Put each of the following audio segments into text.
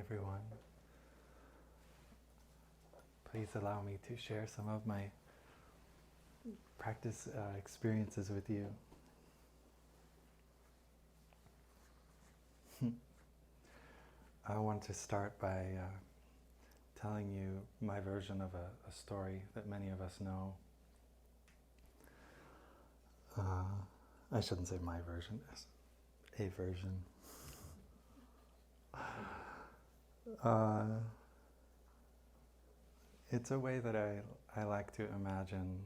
everyone. Please allow me to share some of my practice experiences with you. I want to start by telling you my version of a story that many of us know. I shouldn't say my version, it's a version. It's a way that I like to imagine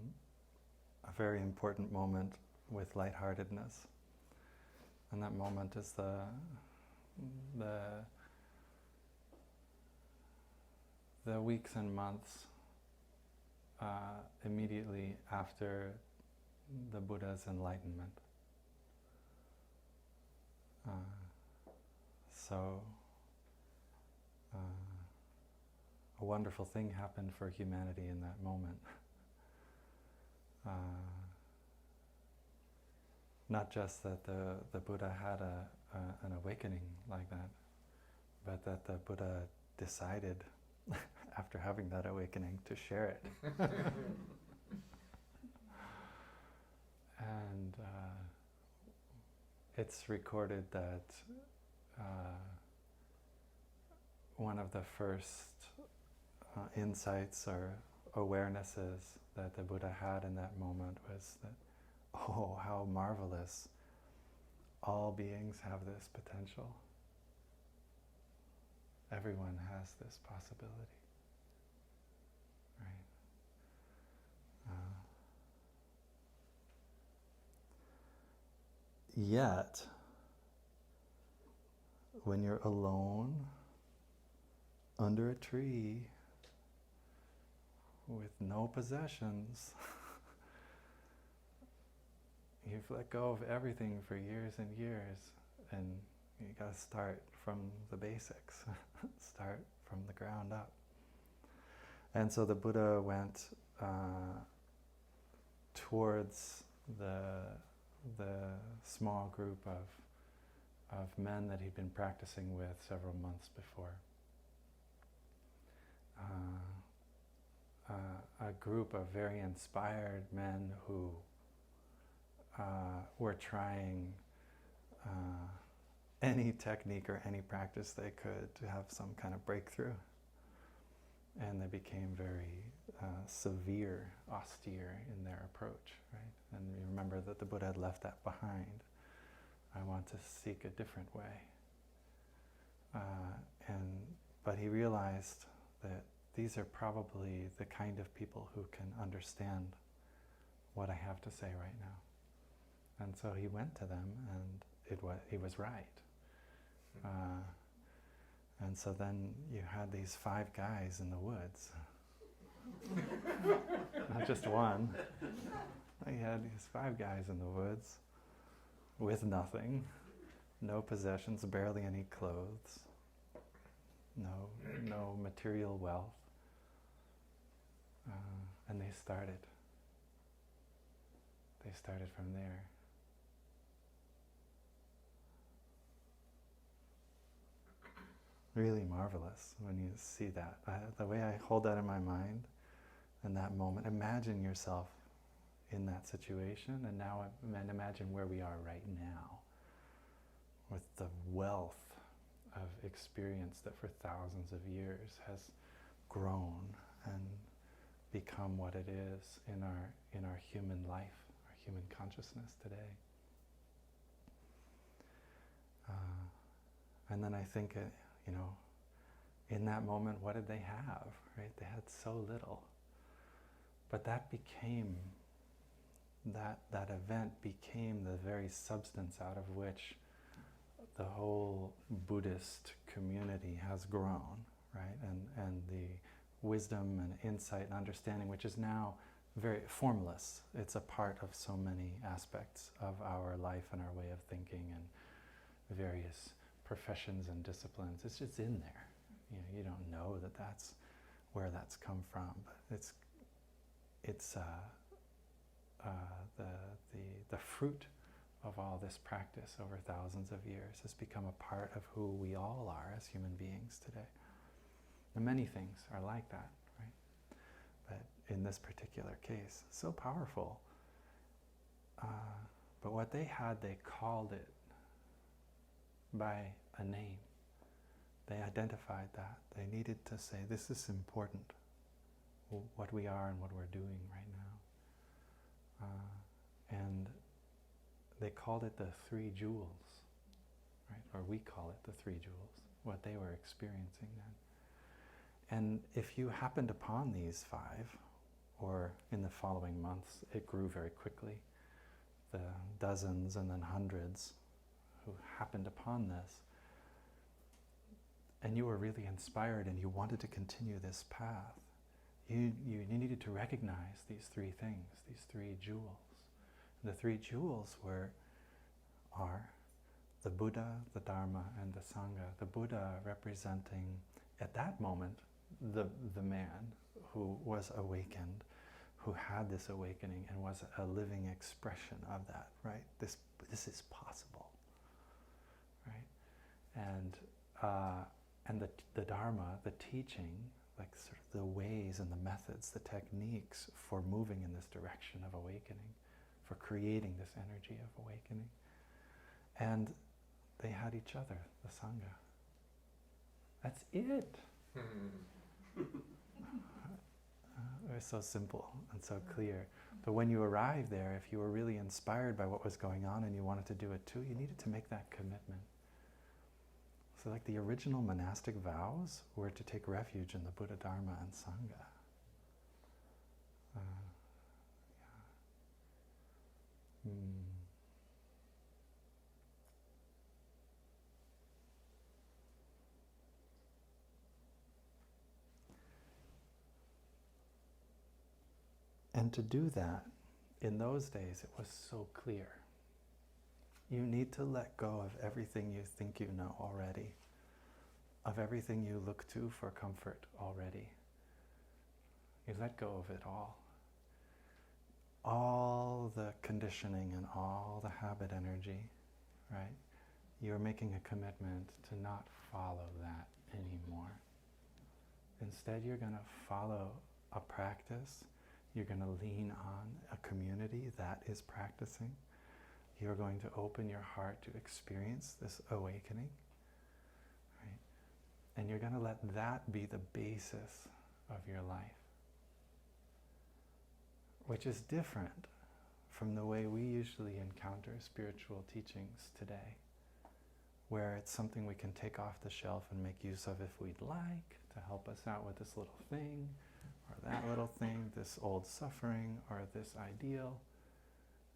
a very important moment with lightheartedness. And that moment is the weeks and months immediately after the Buddha's enlightenment. A wonderful thing happened for humanity in that moment. Not just that the Buddha had an awakening like that, but that the Buddha decided, after having that awakening, to share it. And it's recorded that one of the first insights or awarenesses that the Buddha had in that moment was that, oh, how marvelous. All beings have this potential. Everyone has this possibility. Right? Yet, when you're alone, under a tree, with no possessions, you've let go of everything for years and years, and you gotta start from the basics, start from the ground up. And so the Buddha went towards the small group of men that he'd been practicing with several months before. A group of very inspired men who were trying any technique or any practice they could to have some kind of breakthrough. And they became very severe, austere in their approach, right? And you remember that the Buddha had left that behind. I want to seek a different way. But he realized that these are probably the kind of people who can understand what I have to say right now. And so he went to them, and he was right. And so then you had these 5 guys in the woods. Not just one. You had these 5 guys in the woods with nothing, no possessions, barely any clothes, no material wealth. And they started. They started from there. Really marvelous when you see that. The way I hold that in my mind in that moment, imagine yourself in that situation, and now imagine where we are right now with the wealth of experience that for thousands of years has grown and become what it is in our human life, our human consciousness today. And then I think, in that moment, what did they have, right? They had so little. But that event became the very substance out of which the whole Buddhist community has grown, right? And the wisdom and insight and understanding, which is now very formless. It's a part of so many aspects of our life and our way of thinking and various professions and disciplines. It's just in there. You don't know that that's where that's come from, but it's the fruit of all this practice over thousands of years has become a part of who we all are as human beings today. And many things are like that, right? But in this particular case, so powerful. But what they had, they called it by a name. They identified that. They needed to say, this is important, what we are and what we're doing right now. And they called it the three jewels, right? Or we call it the three jewels, what they were experiencing then. And if you happened upon these five, or in the following months, it grew very quickly, the dozens and then hundreds who happened upon this, and you were really inspired and you wanted to continue this path, you needed to recognize these three things, these three jewels. The three jewels are the Buddha, the Dharma, and the Sangha. The Buddha representing, at that moment, the man who was awakened, who had this awakening and was a living expression of that, right? This is possible, right? And the Dharma, the teaching, like sort of the ways and the methods, the techniques for moving in this direction of awakening, for creating this energy of awakening. And they had each other, the Sangha. That's it. It was so simple and so clear. But when you arrived there, if you were really inspired by what was going on and you wanted to do it too, you needed to make that commitment. So like the original monastic vows were to take refuge in the Buddha, Dharma, and Sangha. And to do that, in those days, it was so clear. You need to let go of everything you think you know already, of everything you look to for comfort already. You let go of it all. All the conditioning and all the habit energy, right? You're making a commitment to not follow that anymore. Instead, you're going to follow a practice. You're going to lean on a community that is practicing. You're going to open your heart to experience this awakening, right? And you're going to let that be the basis of your life, which is different from the way we usually encounter spiritual teachings today, where it's something we can take off the shelf and make use of if we'd like, to help us out with this little thing, or that little thing, this old suffering, or this ideal.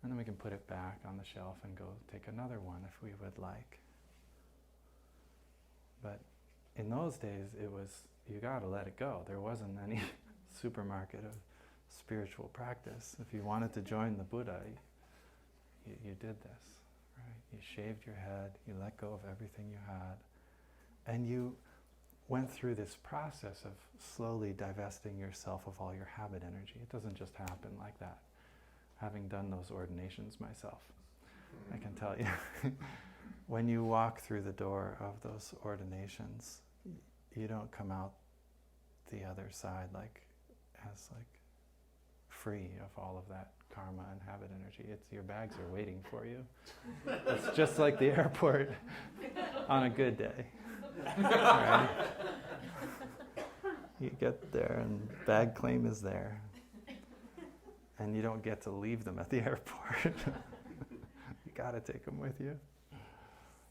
And then we can put it back on the shelf and go take another one if we would like. But in those days, it was, you gotta let it go. There wasn't any supermarket of spiritual practice. If you wanted to join the Buddha, you did this, right? You shaved your head, you let go of everything you had, and you went through this process of slowly divesting yourself of all your habit energy. It doesn't just happen like that. Having done those ordinations myself, I can tell you, when you walk through the door of those ordinations, you don't come out the other side as free of all of that karma and habit energy. It's your bags are waiting for you. It's just like the airport on a good day. Right? You get there and bag claim is there. And you don't get to leave them at the airport. You gotta take them with you.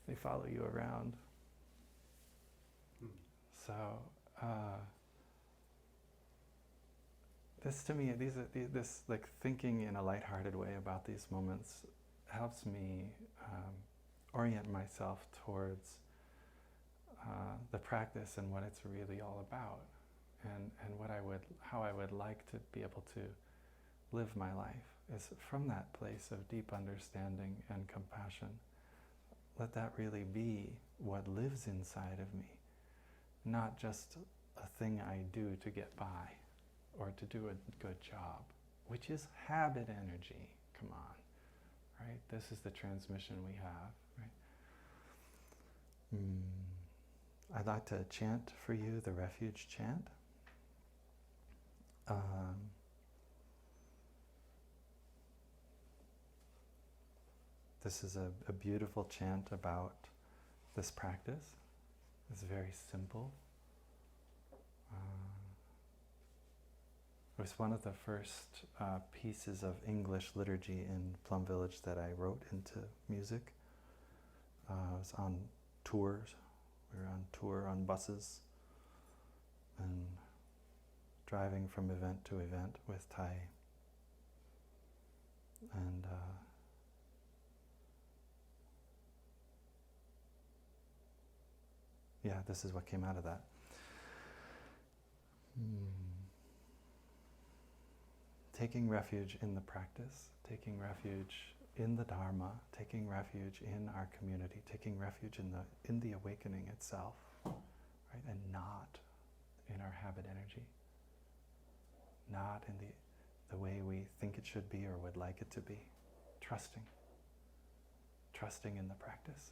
They follow you around. So, this to me, this like thinking in a lighthearted way about these moments helps me orient myself towards the practice and what it's really all about, and how I would like to be able to live my life is from that place of deep understanding and compassion. Let that really be what lives inside of me, not just a thing I do to get by or to do a good job, which is habit energy. Come on, right? This is the transmission we have, right? I'd like to chant for you the refuge chant. This is a beautiful chant about this practice. It's very simple. It was one of the first pieces of English liturgy in Plum Village that I wrote into music. I was on tours. We were on tour on buses and driving from event to event with Thai. And yeah, this is what came out of that. Taking refuge in the practice, taking refuge in the Dharma, taking refuge in our community, taking refuge in the awakening itself, right? And not in our habit energy, not in the way we think it should be or would like it to be. Trusting in the practice.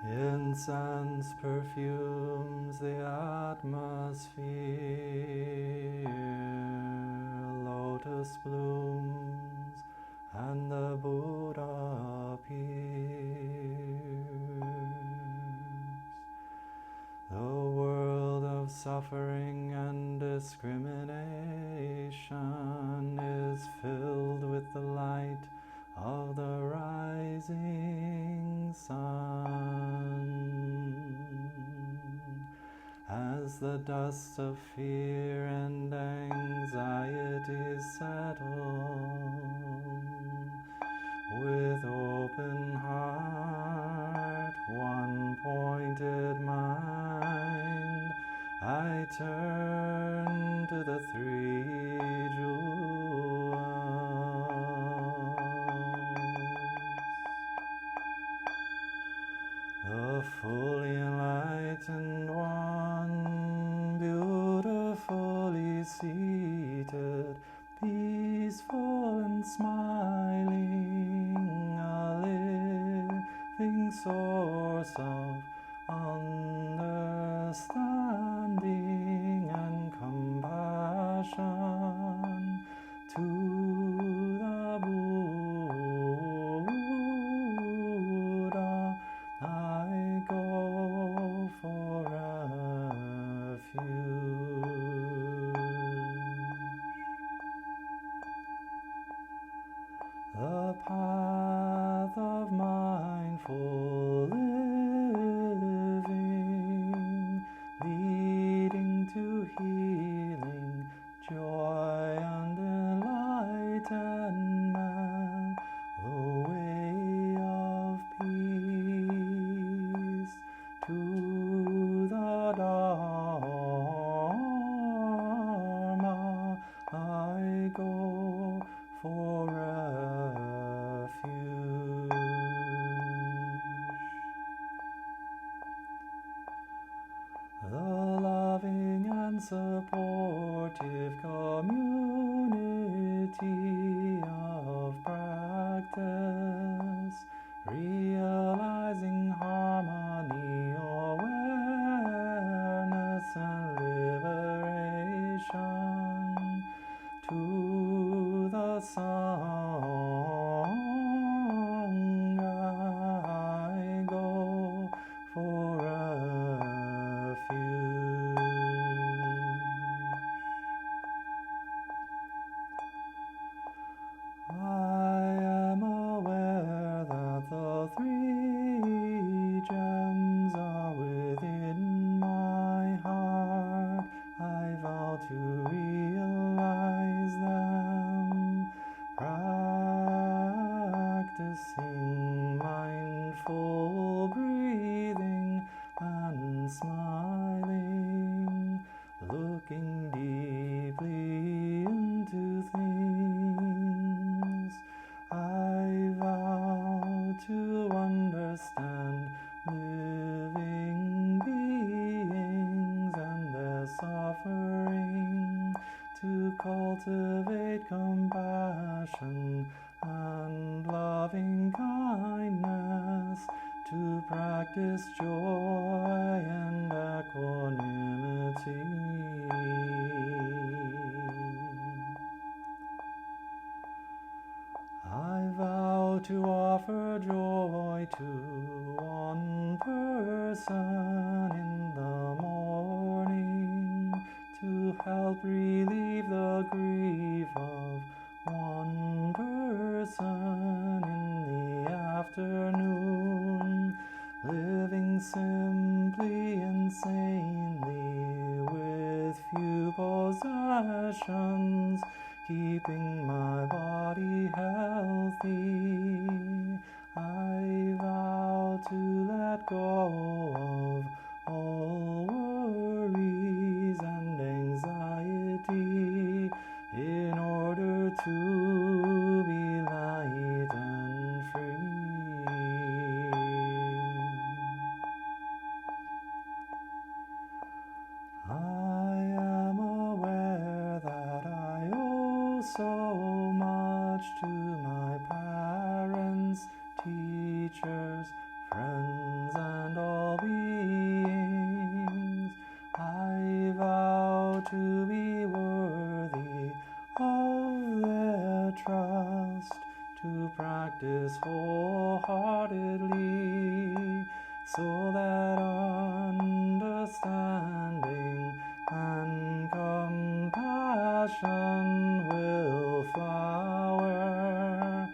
Incense perfumes the atmosphere, lotus blooms, and the Buddha appears. The world of suffering and discrimination is filled with the light of the rising sun. As the dust of fear and anxiety settle, with open heart, one-pointed mind, I turn to the three jewels. The fully enlightened one, beautifully seated, peaceful and smiling, a living source of understanding and compassion to the Buddha. I go for refuge. The path of mindful living, leading to healing, joy and enlightenment, the way of peace to the Dharma. I go for refuge. The loving and supportive community of practice, realizing harmony, awareness and liberation, to the sangha I go for refuge. I am aware cultivate compassion and loving kindness, to practice joy and equanimity. I vow to offer joy to one person in the morning, to help relieve the grief of one person in the afternoon, living simply and sanely with few possessions, keeping my body healthy. I vow to let go of all worries and anxiety in order to be light and free. I am aware that I owe so much to my parents, teachers, friends, and all beings. I vow to be worthy of their trust, to practice wholeheartedly, so that understanding and compassion will flower,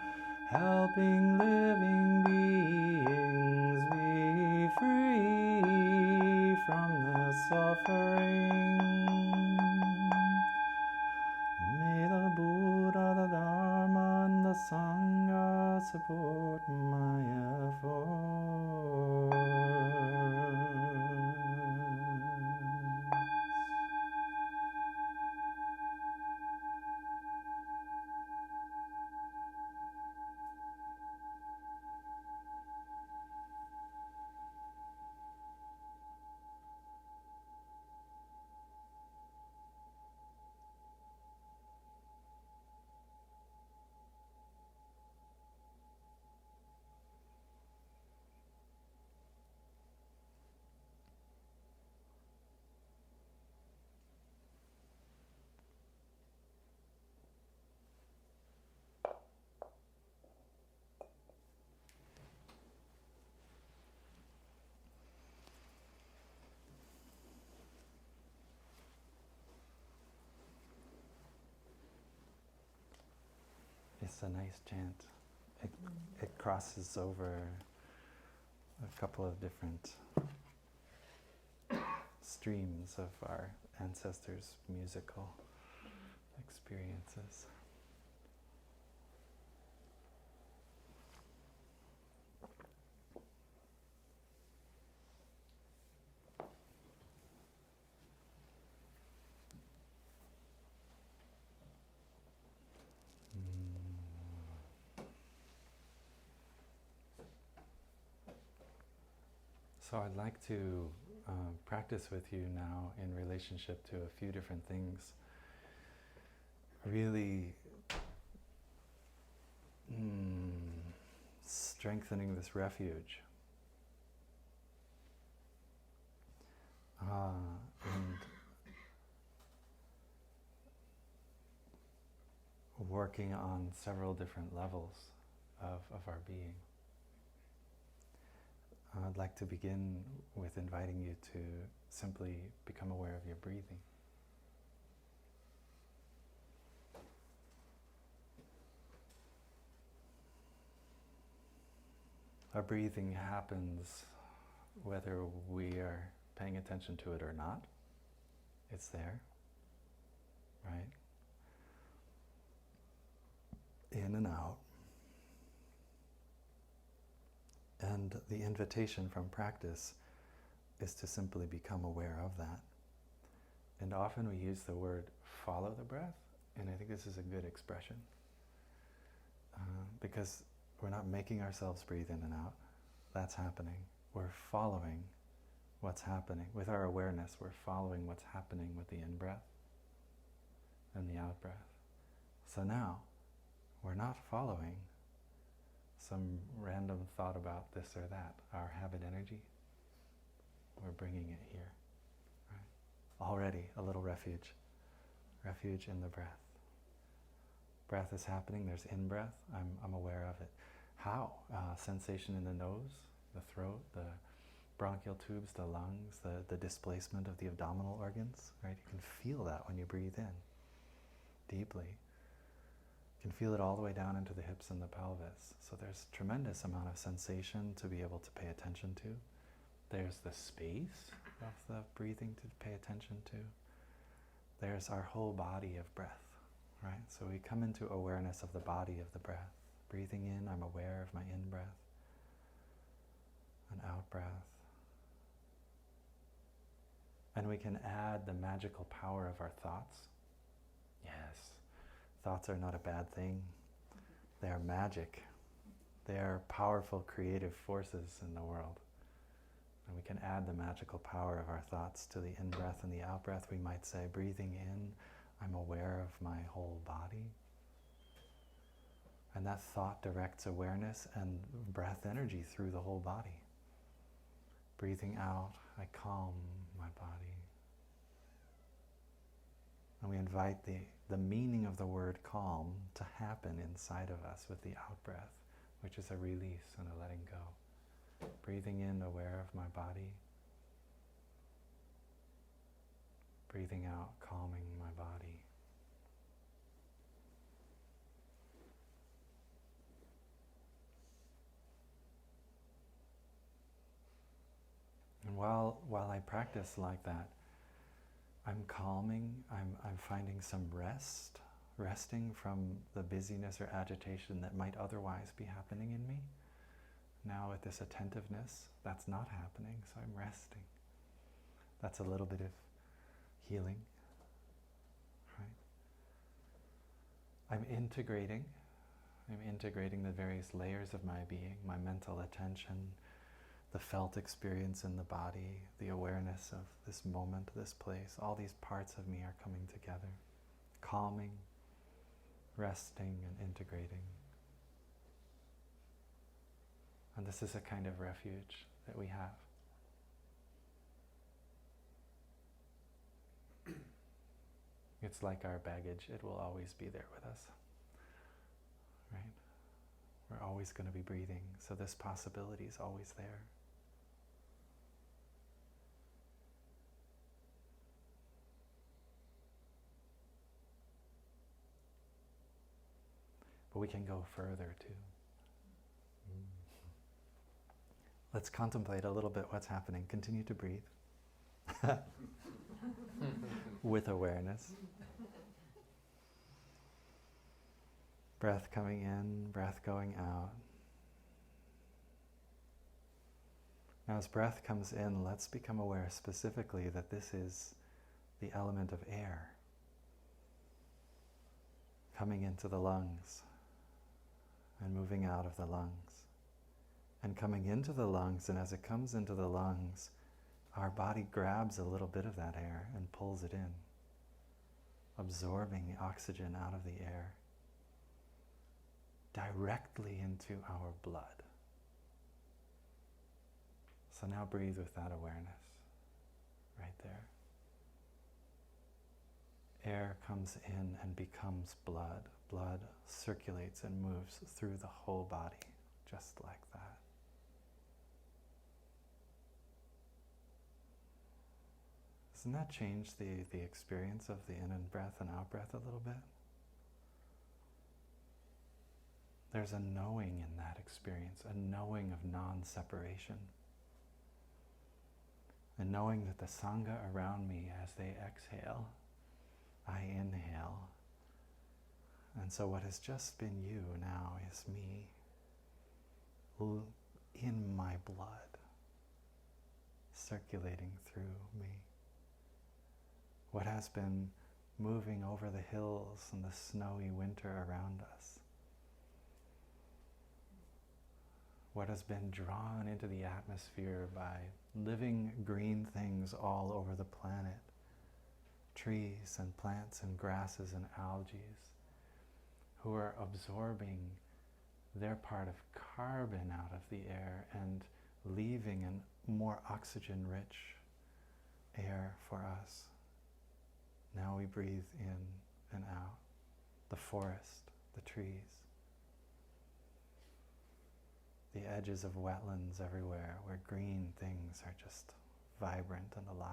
helping living beings be free from their suffering. May the Buddha, the Dharma, and the Sangha support my efforts. It's a nice chant. It crosses over a couple of different streams of our ancestors' musical experiences. So I'd like to practice with you now in relationship to a few different things. Really strengthening this refuge. And working on several different levels of our being. I'd like to begin with inviting you to simply become aware of your breathing. Our breathing happens whether we are paying attention to it or not. It's there, right? In and out. And the invitation from practice is to simply become aware of that. And often we use the word follow the breath, and I think this is a good expression. Because we're not making ourselves breathe in and out. That's happening. We're following what's happening. With our awareness, we're following what's happening with the in-breath and the out-breath. So now, we're not following some random thought about this or that, our habit energy. We're bringing it here. Right? Already a little refuge. Refuge in the breath. Breath is happening, there's in-breath, I'm aware of it. How? Sensation in the nose, the throat, the bronchial tubes, the lungs, the displacement of the abdominal organs, right? You can feel that when you breathe in, deeply. You can feel it all the way down into the hips and the pelvis. So there's a tremendous amount of sensation to be able to pay attention to. There's the space of the breathing to pay attention to. There's our whole body of breath, right? So we come into awareness of the body of the breath. Breathing in, I'm aware of my in-breath and out-breath. And we can add the magical power of our thoughts. Yes, thoughts are not a bad thing. They are magic. They are powerful creative forces in the world. And we can add the magical power of our thoughts to the in-breath and the out-breath. We might say, breathing in, I'm aware of my whole body. And that thought directs awareness and breath energy through the whole body. Breathing out, I calm my body. And we invite the meaning of the word calm to happen inside of us with the out-breath, which is a release and a letting go. Breathing in, aware of my body. Breathing out, calming my body. And while I practice like that, I'm calming, I'm finding some resting from the busyness or agitation that might otherwise be happening in me. Now with this attentiveness, that's not happening, so I'm resting. That's a little bit of healing, right? I'm integrating the various layers of my being, my mental attention, the felt experience in the body, the awareness of this moment, this place. All these parts of me are coming together, calming, resting, and integrating. And this is a kind of refuge that we have. It's like our baggage. It will always be there with us, right? We're always going to be breathing, so this possibility is always there. But we can go further too. Let's contemplate a little bit what's happening. Continue to breathe with awareness. Breath coming in, breath going out. Now as breath comes in, let's become aware specifically that this is the element of air coming into the lungs and moving out of the lungs. And coming into the lungs, and as it comes into the lungs, our body grabs a little bit of that air and pulls it in, absorbing the oxygen out of the air directly into our blood. So now breathe with that awareness, right there. Air comes in and becomes blood. Blood circulates and moves through the whole body, just like that. Doesn't that change the experience of the in and breath and out breath a little bit? There's a knowing in that experience, a knowing of non-separation. A knowing that the sangha around me, as they exhale, I inhale. And so what has just been you now is me in my blood, circulating through me. What has been moving over the hills and the snowy winter around us. What has been drawn into the atmosphere by living green things all over the planet. Trees and plants and grasses and algae. who are absorbing their part of carbon out of the air and leaving a more oxygen-rich air for us. Now we breathe in and out. The forest, the trees, the edges of wetlands everywhere where green things are just vibrant and alive.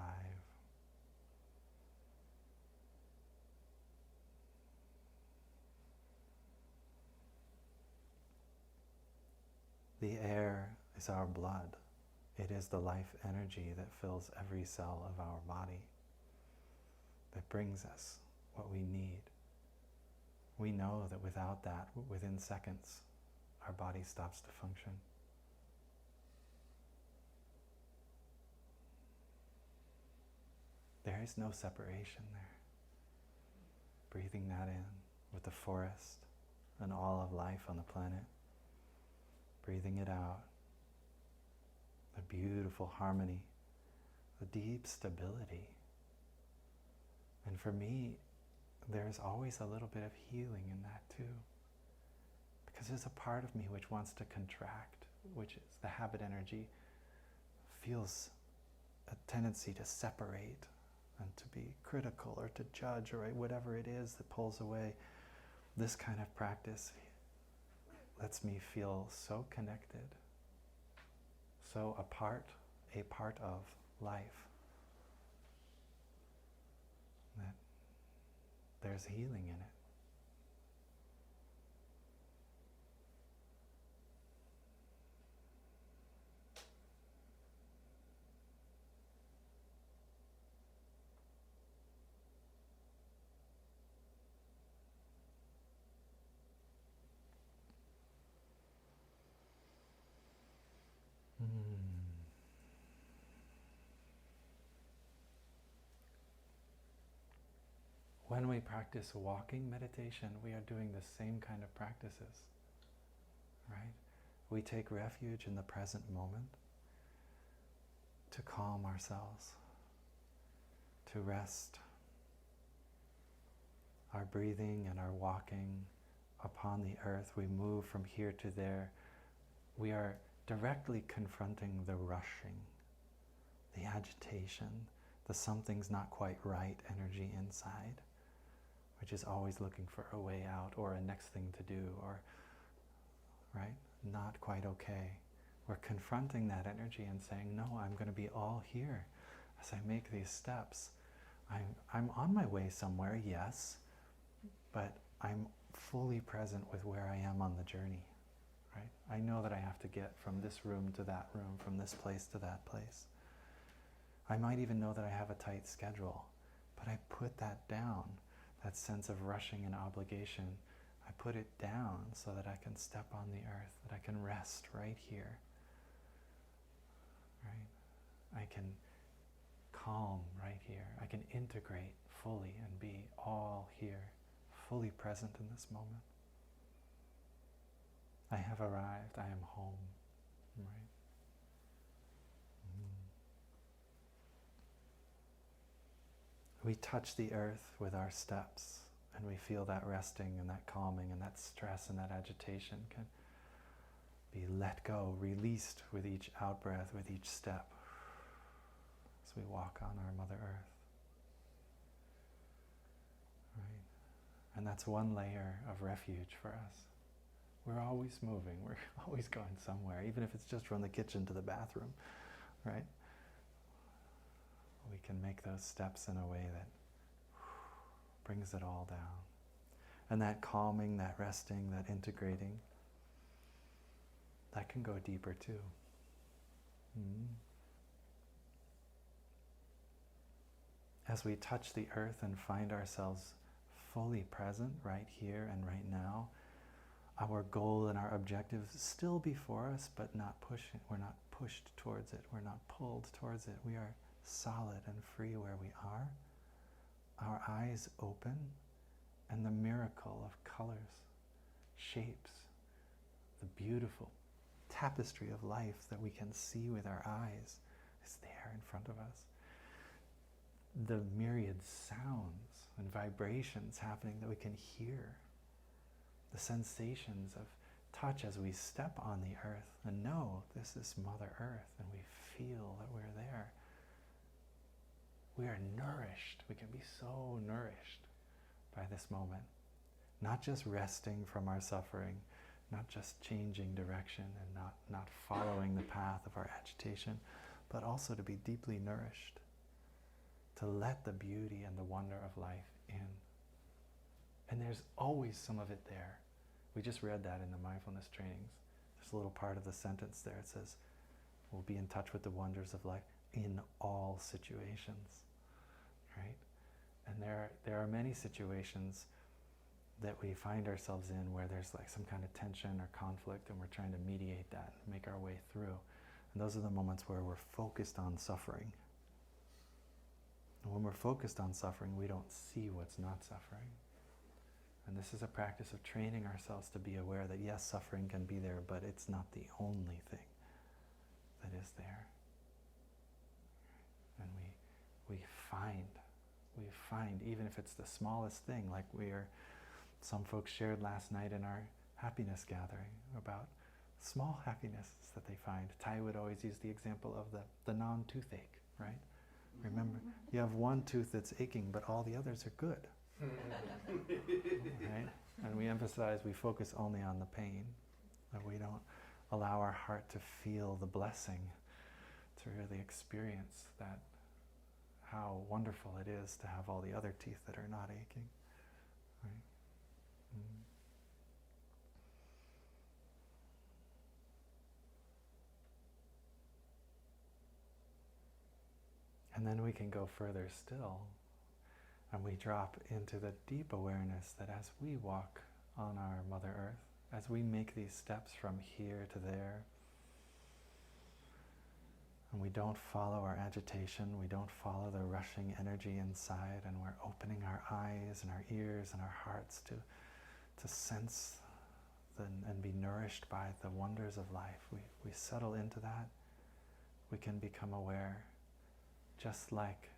The air is our blood. It is the life energy that fills every cell of our body, that brings us what we need. We know that without that, within seconds, our body stops to function. There is no separation there. Breathing that in with the forest and all of life on the planet. Breathing it out. A beautiful harmony, a deep stability. And for me, there's always a little bit of healing in that too. Because there's a part of me which wants to contract, which is the habit energy, feels a tendency to separate and to be critical or to judge or whatever it is that pulls away. This kind of practice lets me feel so connected, so a part of life, that there's healing in it. When we practice walking meditation, we are doing the same kind of practices, right? We take refuge in the present moment to calm ourselves, to rest our breathing and our walking upon the earth. We move from here to there. We are directly confronting the rushing, the agitation, the something's not quite right energy inside, which is always looking for a way out or a next thing to do, or, right, not quite okay. We're confronting that energy and saying, no, I'm going to be all here as I make these steps. I'm on my way somewhere, yes, but I'm fully present with where I am on the journey, right? I know that I have to get from this room to that room, from this place to that place. I might even know that I have a tight schedule, but I put that down. That sense of rushing and obligation, I put it down so that I can step on the earth, that I can rest right here, right? I can calm right here. I can integrate fully and be all here, fully present in this moment. I have arrived. I am home, right? We touch the earth with our steps, and we feel that resting and that calming and that stress and that agitation can be let go, released with each out-breath, with each step, as we walk on our Mother Earth. Right? And that's one layer of refuge for us. We're always moving, we're always going somewhere, even if it's just from the kitchen to the bathroom, right? We can make those steps in a way that brings it all down. And that calming, that resting, that integrating, that can go deeper too. As we touch the earth and find ourselves fully present right here and right now, our goal and our objectives still before us, but not pushing. We're not pushed towards it. We're not pulled towards it. We are solid and free where we are, our eyes open, and the miracle of colors, shapes, the beautiful tapestry of life that we can see with our eyes is there in front of us. The myriad sounds and vibrations happening that we can hear, the sensations of touch as we step on the earth and know this is Mother Earth, and we feel that we're there. We are nourished. We can be so nourished by this moment. Not just resting from our suffering, not just changing direction and not following the path of our agitation, but also to be deeply nourished, to let the beauty and the wonder of life in. And there's always some of it there. We just read that in the mindfulness trainings. There's a little part of the sentence there. It says, we'll be in touch with the wonders of life in all situations, right? And there are many situations that we find ourselves in where there's like some kind of tension or conflict, and we're trying to mediate that and make our way through. And those are the moments where we're focused on suffering. And when we're focused on suffering, we don't see what's not suffering. And this is a practice of training ourselves to be aware that yes, suffering can be there, but it's not the only thing that is there. And we find, even if it's the smallest thing, like some folks shared last night in our happiness gathering about small happinesses that they find. Tai would always use the example of the non-toothache, right? Remember, you have one tooth that's aching, but all the others are good. Right? And we emphasize, we focus only on the pain, and we don't allow our heart to feel the blessing, to really experience that, how wonderful it is to have all the other teeth that are not aching. Right? And then we can go further still, and we drop into the deep awareness that as we walk on our Mother Earth, as we make these steps from here to there, and we don't follow our agitation, we don't follow the rushing energy inside, and we're opening our eyes and our ears and our hearts to sense and be nourished by the wonders of life. We settle into that. We can become aware. Just like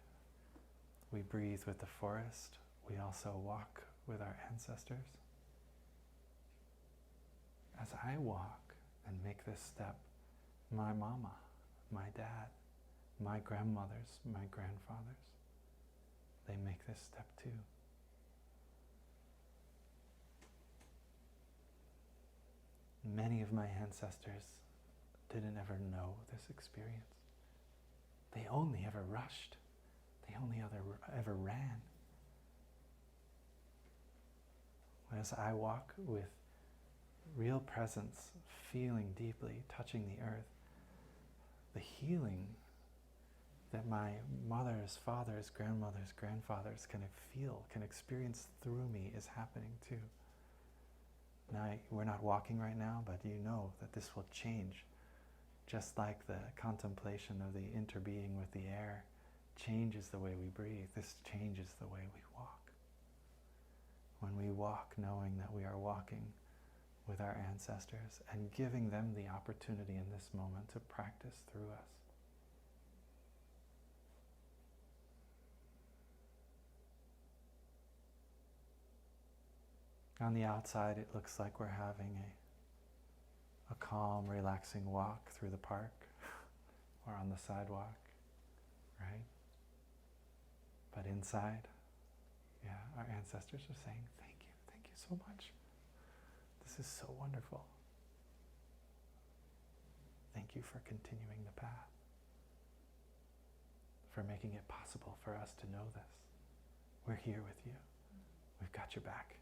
we breathe with the forest, we also walk with our ancestors. As I walk and make this step, my mama, my dad, my grandmothers, my grandfathers, they make this step too. Many of my ancestors didn't ever know this experience. They only ever rushed. They only ever ran. As I walk with real presence, feeling deeply, touching the earth, the healing that my mothers, fathers, grandmothers, grandfathers can feel, can experience through me is happening too. Now, we're not walking right now, but you know that this will change. Just like the contemplation of the interbeing with the air changes the way we breathe, this changes the way we walk. When we walk knowing that we are walking with our ancestors and giving them the opportunity in this moment to practice through us. On the outside, it looks like we're having a calm, relaxing walk through the park or on the sidewalk, right? But inside, our ancestors are saying, thank you so much. This is so wonderful. Thank you for continuing the path, for making it possible for us to know this. We're here with you. We've got your back.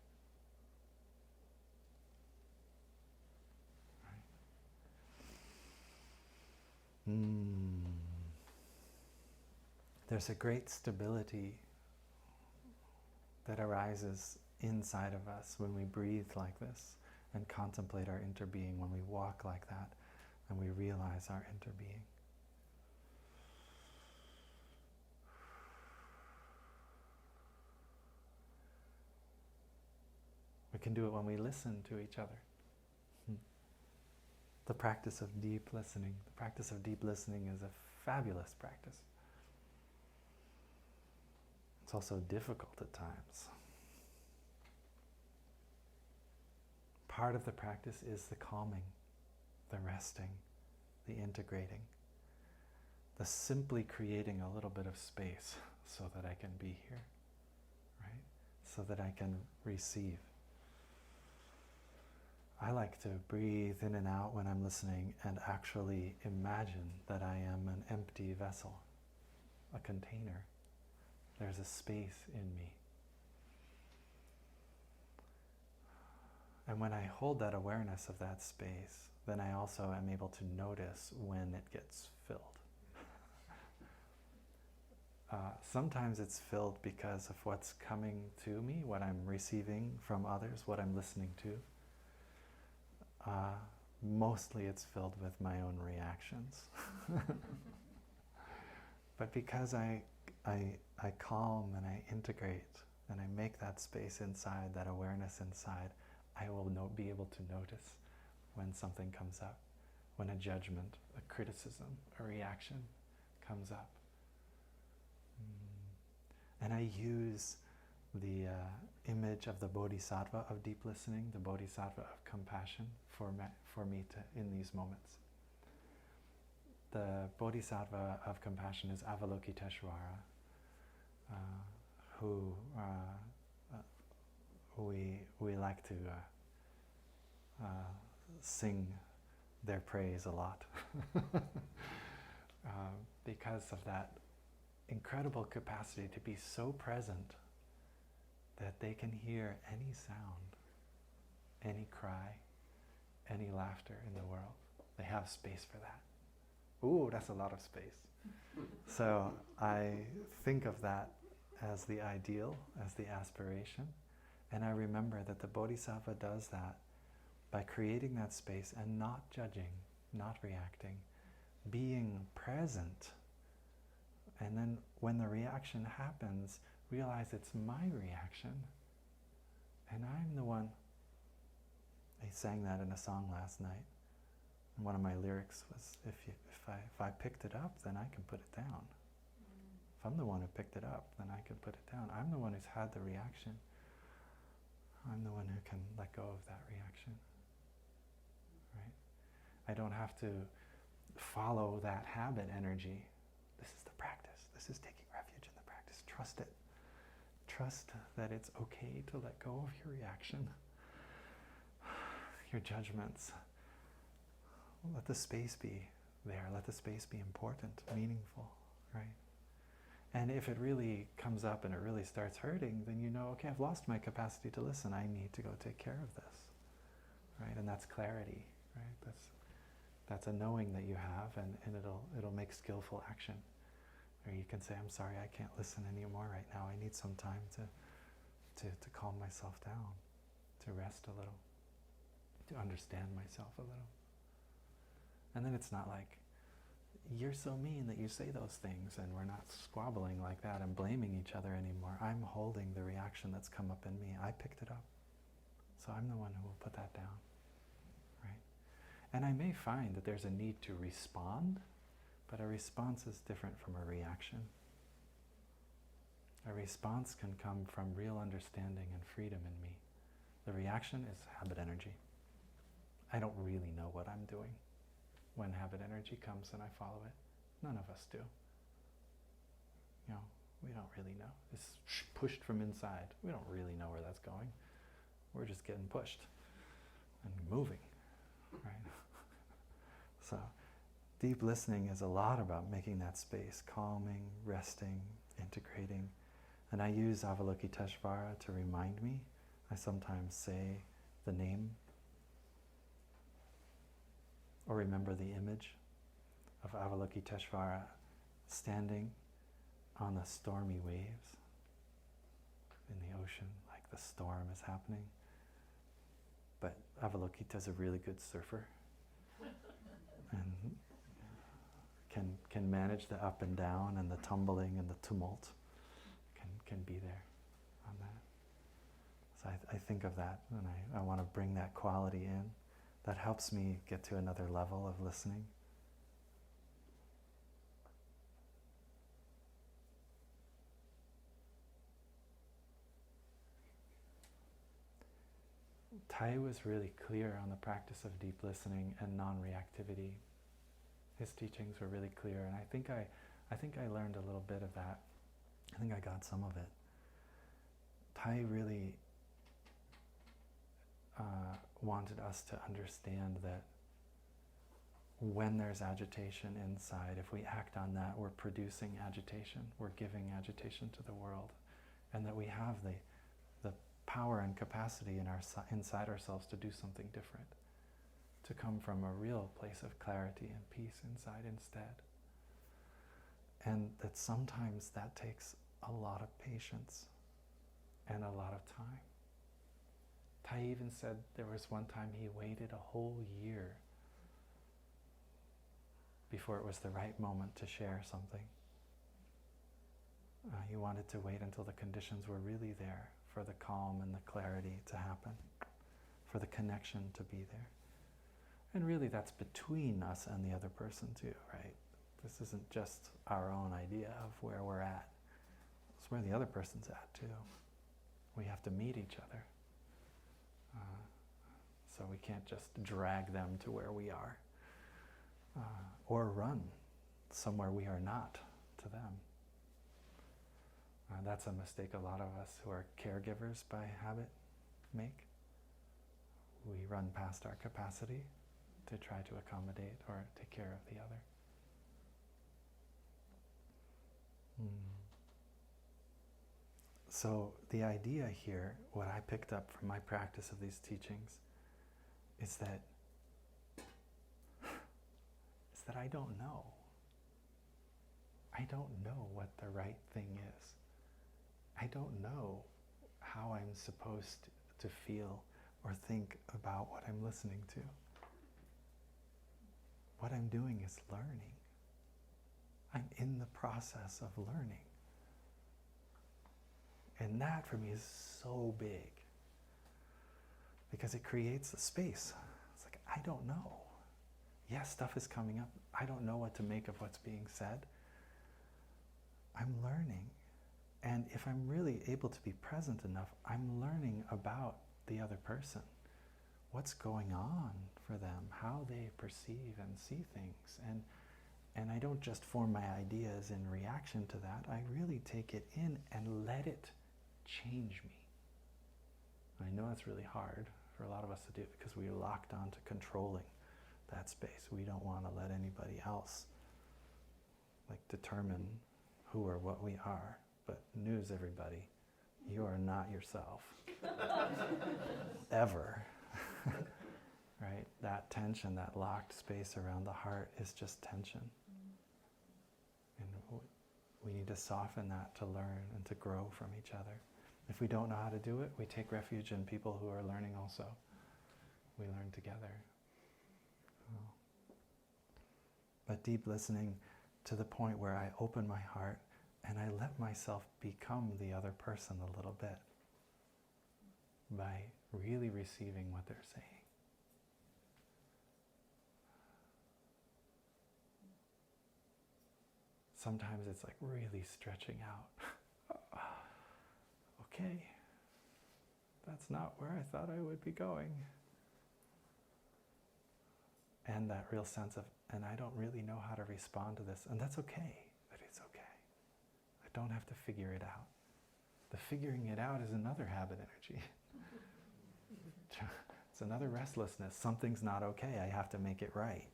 There's a great stability that arises inside of us when we breathe like this and contemplate our interbeing, when we walk like that and we realize our interbeing. We can do it when we listen to each other. The practice of deep listening. The practice of deep listening is a fabulous practice. It's also difficult at times. part of the practice is the calming, the resting, the integrating, the simply creating a little bit of space so that I can be here, right? So that I can receive. I like to breathe in and out when I'm listening and actually imagine that I am an empty vessel, a container. There's a space in me. And when I hold that awareness of that space, then I also am able to notice when it gets filled. Sometimes it's filled because of what's coming to me, what I'm receiving from others, what I'm listening to. Mostly it's filled with my own reactions. But because I calm and I integrate and I make that space inside, that awareness inside, I will be able to notice when something comes up, when a judgment, a criticism, a reaction comes up. And I use the image of the bodhisattva of deep listening, the bodhisattva of compassion for me to, in these moments. The bodhisattva of compassion is Avalokiteshvara, who we like to sing their praise a lot because of that incredible capacity to be so present that they can hear any sound, any cry, any laughter in the world. They have space for that. Ooh, that's a lot of space. So I think of that as the ideal, as the aspiration, and I remember that the Bodhisattva does that by creating that space and not judging, not reacting, being present. And then when the reaction happens, realize it's my reaction, and I'm the one. I sang that in a song last night. And one of my lyrics was, if I picked it up, then I can put it down. If I'm the one who picked it up, then I can put it down. I'm the one who's had the reaction. I'm the one who can let go of that reaction. Right? I don't have to follow that habit energy. This is the practice. This is taking refuge in the practice. Trust it. Trust that it's okay to let go of your reaction, your judgments. Let the space be there. Let the space be important, meaningful, right? And if it really comes up and it really starts hurting, then you know, okay, I've lost my capacity to listen. I need to go take care of this, right? And that's clarity, right? That's a knowing that you have, and it'll make skillful action. Or you can say, I'm sorry, I can't listen anymore right now. I need some time to calm myself down, to rest a little, to understand myself a little. And then it's not like, you're so mean that you say those things, and we're not squabbling like that and blaming each other anymore. I'm holding the reaction that's come up in me. I picked it up. So I'm the one who will put that down, right? And I may find that there's a need to respond, but a response is different from a reaction. A response can come from real understanding and freedom in me. The reaction is habit energy. I don't really know what I'm doing when habit energy comes and I follow it. None of us do. You know, we don't really know. It's pushed from inside. We don't really know where that's going. We're just getting pushed and moving, right? So deep listening is a lot about making that space, calming, resting, integrating. And I use Avalokiteshvara to remind me. I sometimes say the name or remember the image of Avalokiteshvara standing on the stormy waves in the ocean, like the storm is happening. But Avalokita's a really good surfer and can manage the up and down and the tumbling and the tumult, can be there on that. So I think of that, and I want to bring that quality in. That helps me get to another level of listening. Tai was really clear on the practice of deep listening and non-reactivity. His teachings were really clear, and I think I learned a little bit of that. I think I got some of it. Tai really wanted us to understand that when there's agitation inside, if we act on that, we're producing agitation, we're giving agitation to the world, and that we have the power and capacity inside ourselves to do something different, to come from a real place of clarity and peace inside instead. And that sometimes that takes a lot of patience and a lot of time. Tai even said there was one time he waited a whole year before it was the right moment to share something. He wanted to wait until the conditions were really there for the calm and the clarity to happen, for the connection to be there. And really that's between us and the other person too, right? This isn't just our own idea of where we're at. It's where the other person's at too. We have to meet each other. So we can't just drag them to where we are, or run somewhere we are not to them. That's a mistake a lot of us who are caregivers by habit make. We run past our capacity to try to accommodate or take care of the other. So the idea here, what I picked up from my practice of these teachings, is that I don't know. I don't know what the right thing is. I don't know how I'm supposed to feel or think about what I'm listening to. What I'm doing is learning. I'm in the process of learning. And that for me is so big, because it creates a space. It's like, I don't know. Yes, stuff is coming up. I don't know what to make of what's being said. I'm learning. And if I'm really able to be present enough, I'm learning about the other person. What's going on for them, how they perceive and see things. And I don't just form my ideas in reaction to that. I really take it in and let it change me. I know it's really hard for a lot of us to do it because we're locked onto controlling that space. We don't want to let anybody else determine who or what we are. But news, everybody, you are not yourself. Ever. Right? That tension, that locked space around the heart is just tension. And we need to soften that to learn and to grow from each other. If we don't know how to do it, we take refuge in people who are learning also. We learn together. But deep listening to the point where I open my heart and I let myself become the other person a little bit by really receiving what they're saying. Sometimes it's like really stretching out. Okay, that's not where I thought I would be going. And that real sense of, and I don't really know how to respond to this, and that's okay, but it's okay. I don't have to figure it out. The figuring it out is another habit energy. It's another restlessness. Something's not okay, I have to make it right.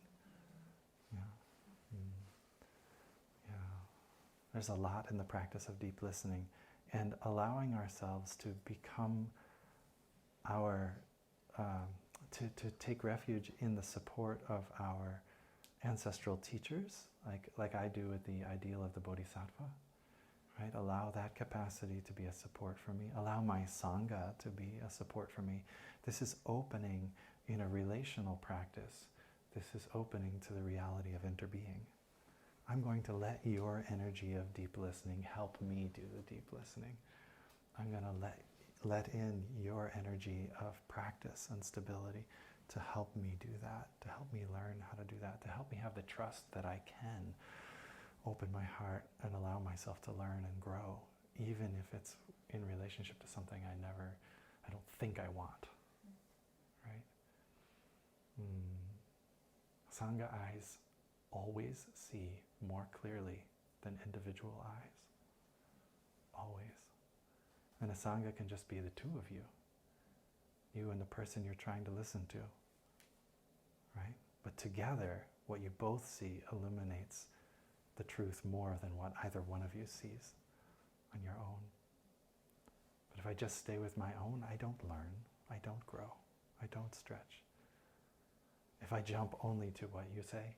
There's a lot in the practice of deep listening and allowing ourselves to become to take refuge in the support of our ancestral teachers, like I do with the ideal of the Bodhisattva, right? Allow that capacity to be a support for me. Allow my sangha to be a support for me. This is opening in a relational practice. This is opening to the reality of interbeing. I'm going to let your energy of deep listening help me do the deep listening. I'm going to let in your energy of practice and stability to help me do that, to help me learn how to do that, to help me have the trust that I can open my heart and allow myself to learn and grow, even if it's in relationship to something I don't think I want. Sangha eyes always see more clearly than individual eyes. Always. And a Sangha can just be the two of you. You and the person you're trying to listen to. Right? But together, what you both see illuminates the truth more than what either one of you sees on your own. But if I just stay with my own, I don't learn, I don't grow, I don't stretch. If I jump only to what you say,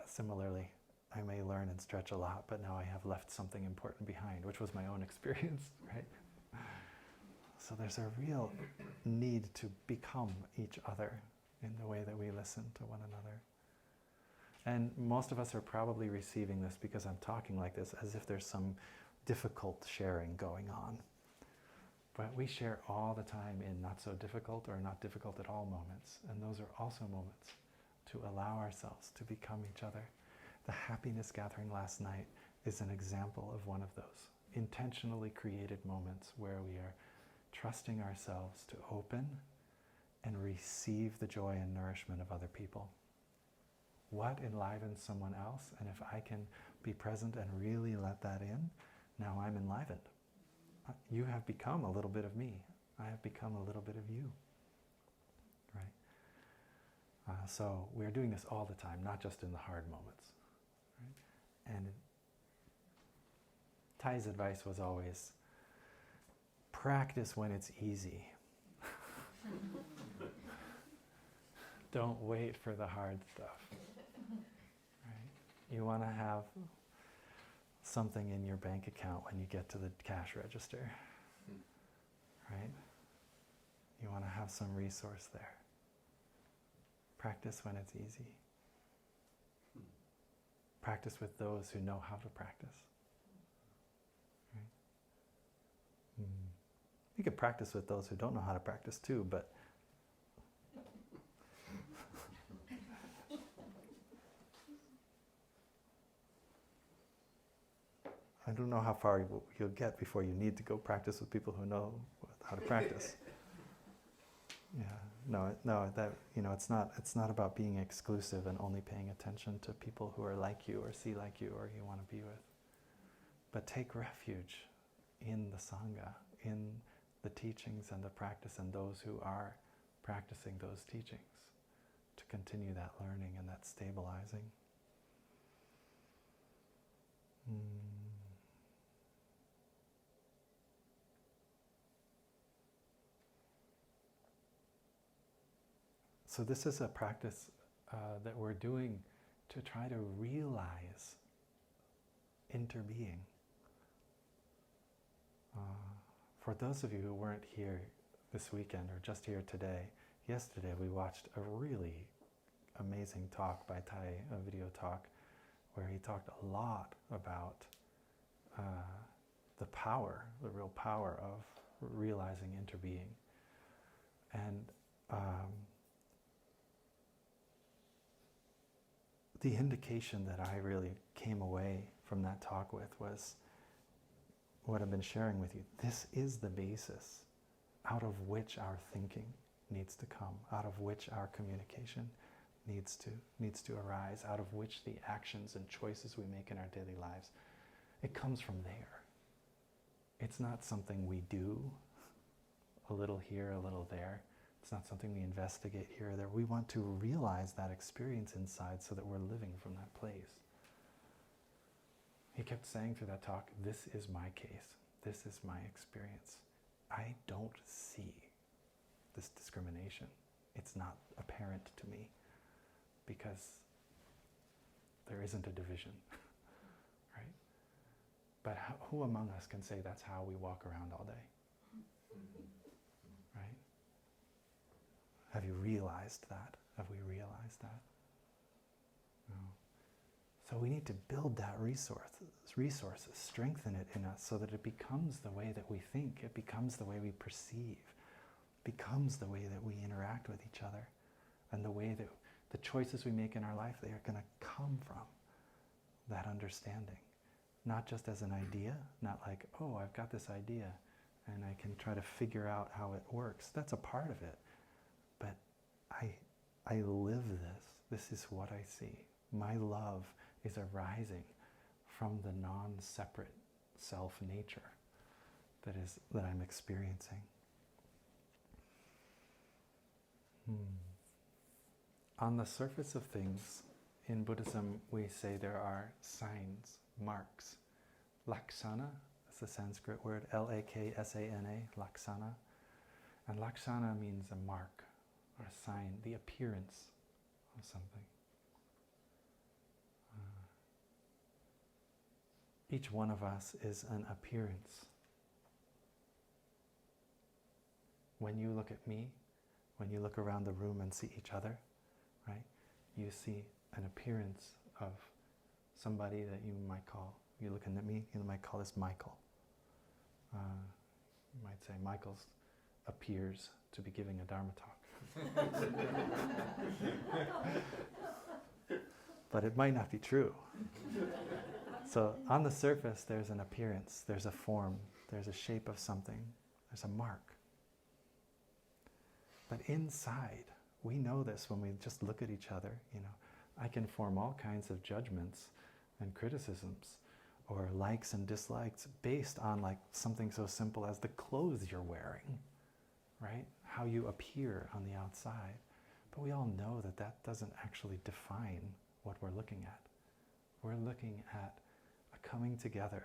similarly, I may learn and stretch a lot, but now I have left something important behind, which was my own experience, right? So there's a real need to become each other in the way that we listen to one another. And most of us are probably receiving this because I'm talking like this as if there's some difficult sharing going on. But we share all the time in not so difficult or not difficult at all moments. And those are also moments to allow ourselves to become each other. The happiness gathering last night is an example of one of those intentionally created moments where we are trusting ourselves to open and receive the joy and nourishment of other people. What enlivens someone else? And if I can be present and really let that in, now I'm enlivened. You have become a little bit of me. I have become a little bit of you. Right? So we're doing this all the time, not just in the hard moments. Right? And Thai's advice was always, practice when it's easy. Don't wait for the hard stuff. Right? You want to have something in your bank account when you get to the cash register. Right? You want to have some resource there. Practice when it's easy. Practice with those who know how to practice. Right? You could practice with those who don't know how to practice too, but I don't know how far you'll get before you need to go practice with people who know how to practice. Yeah, no, that it's not about being exclusive and only paying attention to people who are like you or see like you or you want to be with. But take refuge in the Sangha, in the teachings and the practice and those who are practicing those teachings to continue that learning and that stabilizing. So this is a practice that we're doing to try to realize interbeing. For those of you who weren't here this weekend or just here today, yesterday we watched a really amazing talk by Thai, a video talk, where he talked a lot about the real power of realizing interbeing. And the indication that I really came away from that talk with was what I've been sharing with you. This is the basis out of which our thinking needs to come, out of which our communication needs to arise, out of which the actions and choices we make in our daily lives, it comes from there. It's not something we do, a little here, a little there. It's not something we investigate here or there. We want to realize that experience inside so that we're living from that place. He kept saying through that talk, this is my case. This is my experience. I don't see this discrimination. It's not apparent to me because there isn't a division, right? But who among us can say that's how we walk around all day, right? Have you realized that? Have we realized that? No. So we need to build that resource, strengthen it in us so that it becomes the way that we think, it becomes the way we perceive, becomes the way that we interact with each other, and the way that the choices we make in our life, they are going to come from that understanding. Not just as an idea, not like, oh, I've got this idea and I can try to figure out how it works. That's a part of it. But I live this. This is what I see. My love is arising from the non-separate self-nature that I'm experiencing. On the surface of things, in Buddhism, we say there are signs, marks. Laksana, that's a Sanskrit word, L-A-K-S-A-N-A, laksana. And laksana means a mark or a sign, the appearance of something. Each one of us is an appearance. When you look at me, when you look around the room and see each other, right, you see an appearance of somebody that you might call, you're looking at me, you might call this Michael. You might say Michael appears to be giving a Dharma talk. But it might not be true. So on the surface there's an appearance, there's a form, there's a shape of something, there's a mark. But inside, we know this when we just look at each other, I can form all kinds of judgments and criticisms or likes and dislikes based on like something so simple as the clothes you're wearing, right? How you appear on the outside. But we all know that that doesn't actually define what we're looking at. We're looking at a coming together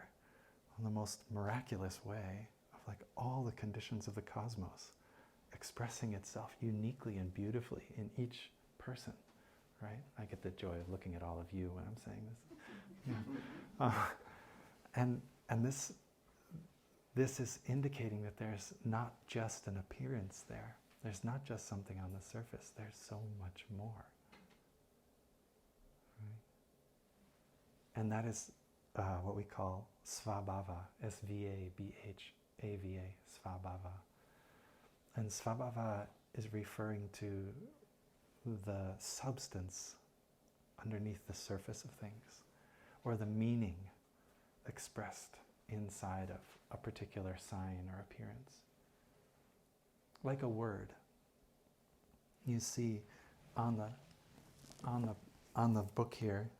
in the most miraculous way of like all the conditions of the cosmos expressing itself uniquely and beautifully in each person, right? I get the joy of looking at all of you when I'm saying this. And this is indicating that there's not just an appearance there. There's not just something on the surface. There's so much more. Right? And that is what we call svabhava, S-V-A-B-H-A-V-A, svabhava. And svabhava is referring to the substance underneath the surface of things, or the meaning expressed inside of a particular sign or appearance. Like a word. You see on the book here,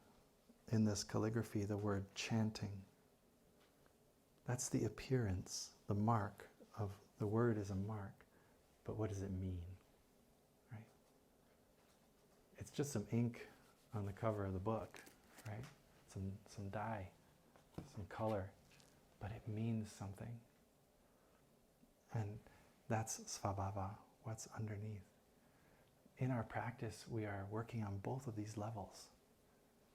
in this calligraphy, the word chanting. That's the appearance, the mark of the word is a mark. But what does it mean? Right? It's just some ink on the cover of the book, right? Some dye, some color, but it means something. And that's svabhava, what's underneath. In our practice, we are working on both of these levels.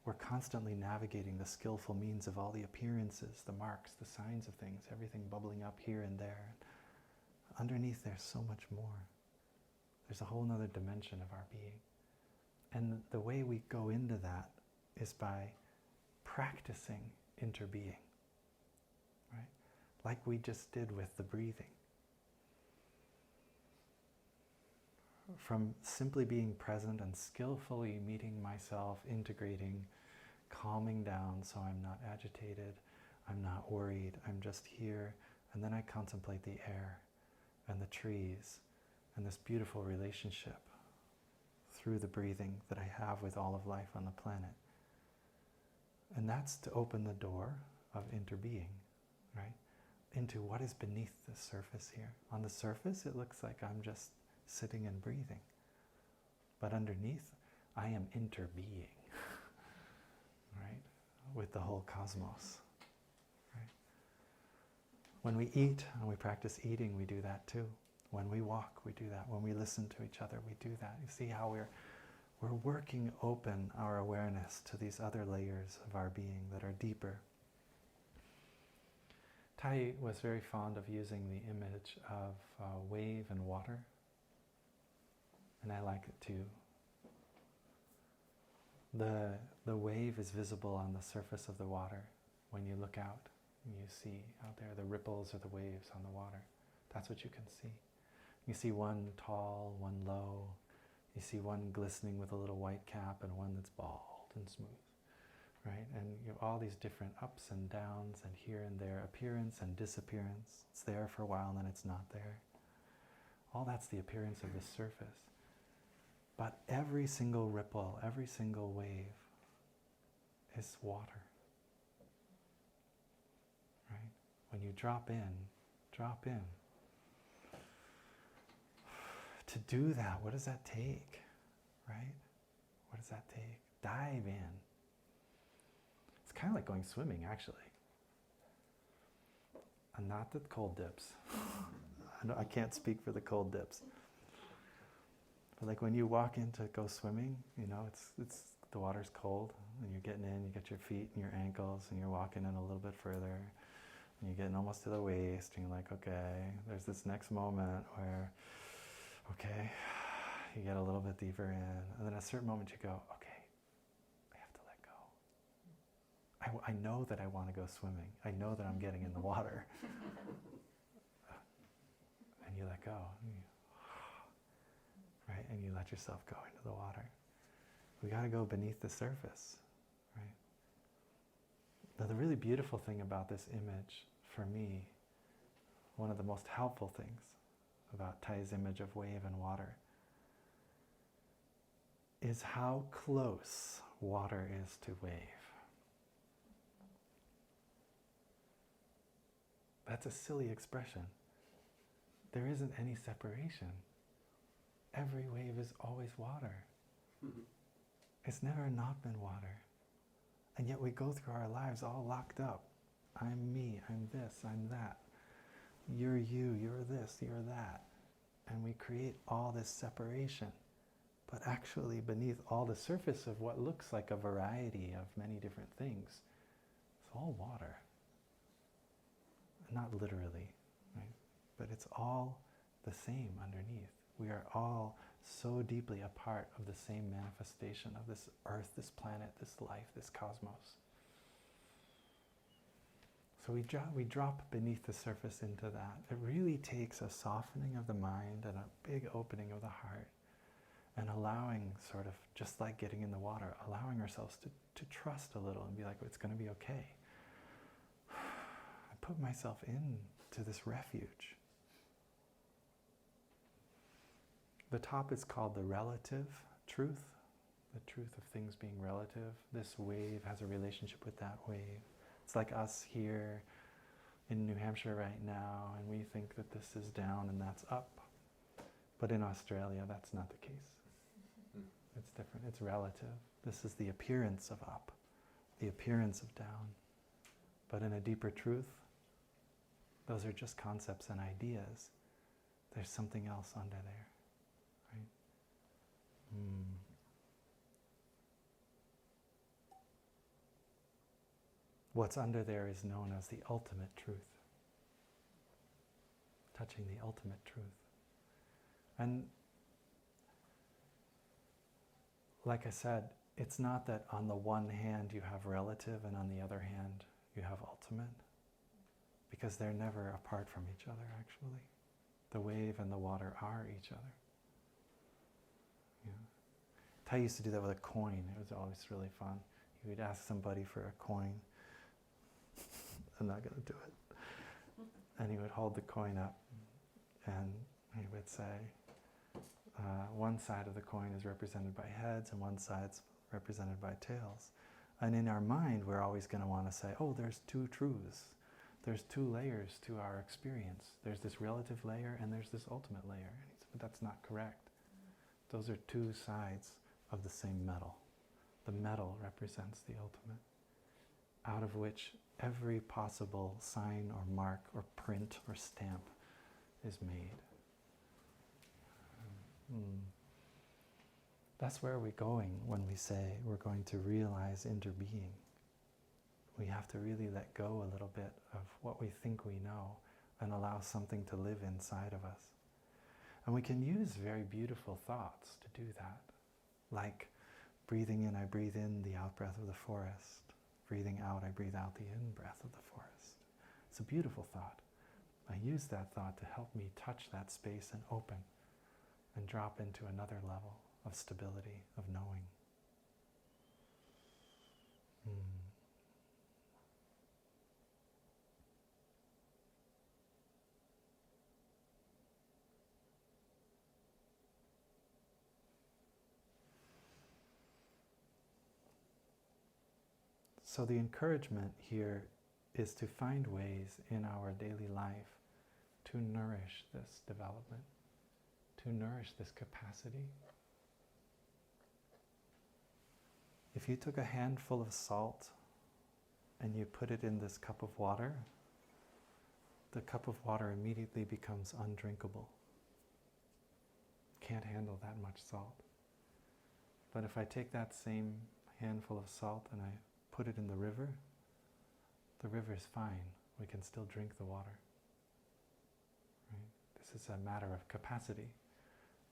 We're constantly navigating the skillful means of all the appearances, the marks, the signs of things, everything bubbling up here and there. Underneath there's so much more. There's a whole other dimension of our being. And the way we go into that is by practicing interbeing, right? Like we just did with the breathing. From simply being present and skillfully meeting myself, integrating, calming down so I'm not agitated, I'm not worried, I'm just here, and then I contemplate the air and the trees and this beautiful relationship through the breathing that I have with all of life on the planet. And that's to open the door of interbeing, right? Into what is beneath the surface here. On the surface, it looks like I'm just sitting and breathing. But underneath, I am interbeing, right? With the whole cosmos, right? When we eat and we practice eating, we do that too. When we walk, we do that. When we listen to each other, we do that. You see how we're working open our awareness to these other layers of our being that are deeper. Tai was very fond of using the image of wave and water. And I like it too. The wave is visible on the surface of the water. When you look out, and you see out there the ripples or the waves on the water. That's what you can see. You see one tall, one low. You see one glistening with a little white cap and one that's bald and smooth, right? And you have all these different ups and downs and here and there, appearance and disappearance. It's there for a while and then it's not there. All that's the appearance of the surface. But every single ripple, every single wave is water. Right? When you drop in, drop in. To do that, what does that take? Right? What does that take? Dive in. It's kind of like going swimming, actually. And not the cold dips. I can't speak for the cold dips. But like when you walk in to go swimming, you know, it's the water's cold, and you're getting in, you get your feet and your ankles, and you're walking in a little bit further, and you're getting almost to the waist, and you're like, okay, there's this next moment where, okay, you get a little bit deeper in, and then at a certain moment you go, okay, I have to let go. I know that I want to go swimming. I know that I'm getting in the water. And you let go. Right? And you let yourself go into the water. We got to go beneath the surface. Right? Now the really beautiful thing about this image, for me, one of the most helpful things about Thay's image of wave and water, is how close water is to wave. That's a silly expression. There isn't any separation. Every wave is always water. It's never not been water. And yet we go through our lives all locked up. I'm me, I'm this, I'm that. You're you, you're this, you're that. And we create all this separation. But actually beneath all the surface of what looks like a variety of many different things, it's all water. Not literally, right? But it's all the same underneath. We are all so deeply a part of the same manifestation of this earth, this planet, this life, this cosmos. So we drop beneath the surface into that. It really takes a softening of the mind and a big opening of the heart, and allowing, sort of, just like getting in the water, allowing ourselves to trust a little and be like, it's going to be okay. I put myself into this refuge. The top is called the relative truth, the truth of things being relative. This wave has a relationship with that wave. It's like us here in New Hampshire right now, and we think that this is down and that's up. But in Australia, that's not the case. It's different. It's relative. This is the appearance of up, the appearance of down. But in a deeper truth, those are just concepts and ideas. There's something else under there. Right? What's under there is known as the ultimate truth. Touching the ultimate truth. And like I said, it's not that on the one hand you have relative and on the other hand you have ultimate, because they're never apart from each other, actually. The wave and the water are each other. Yeah. Thay used to do that with a coin. It was always really fun. He would ask somebody for a coin. I'm not going to do it. And he would hold the coin up and he would say, one side of the coin is represented by heads and one side's represented by tails. And in our mind, we're always going to want to say, oh, there's two truths. There's two layers to our experience. There's this relative layer and there's this ultimate layer. And he said, but that's not correct. Those are two sides of the same metal. The metal represents the ultimate, out of which every possible sign or mark or print or stamp is made. That's where we're going when we say we're going to realize interbeing. We have to really let go a little bit of what we think we know and allow something to live inside of us. And we can use very beautiful thoughts to do that. Like breathing in, I breathe in the out-breath of the forest. Breathing out, I breathe out the in-breath of the forest. It's a beautiful thought. I use that thought to help me touch that space and open and drop into another level of stability, of knowing. So the encouragement here is to find ways in our daily life to nourish this development, to nourish this capacity. If you took a handful of salt and you put it in this cup of water, the cup of water immediately becomes undrinkable. Can't handle that much salt. But if I take that same handful of salt and I put it in the river is fine. We can still drink the water. Right? This is a matter of capacity.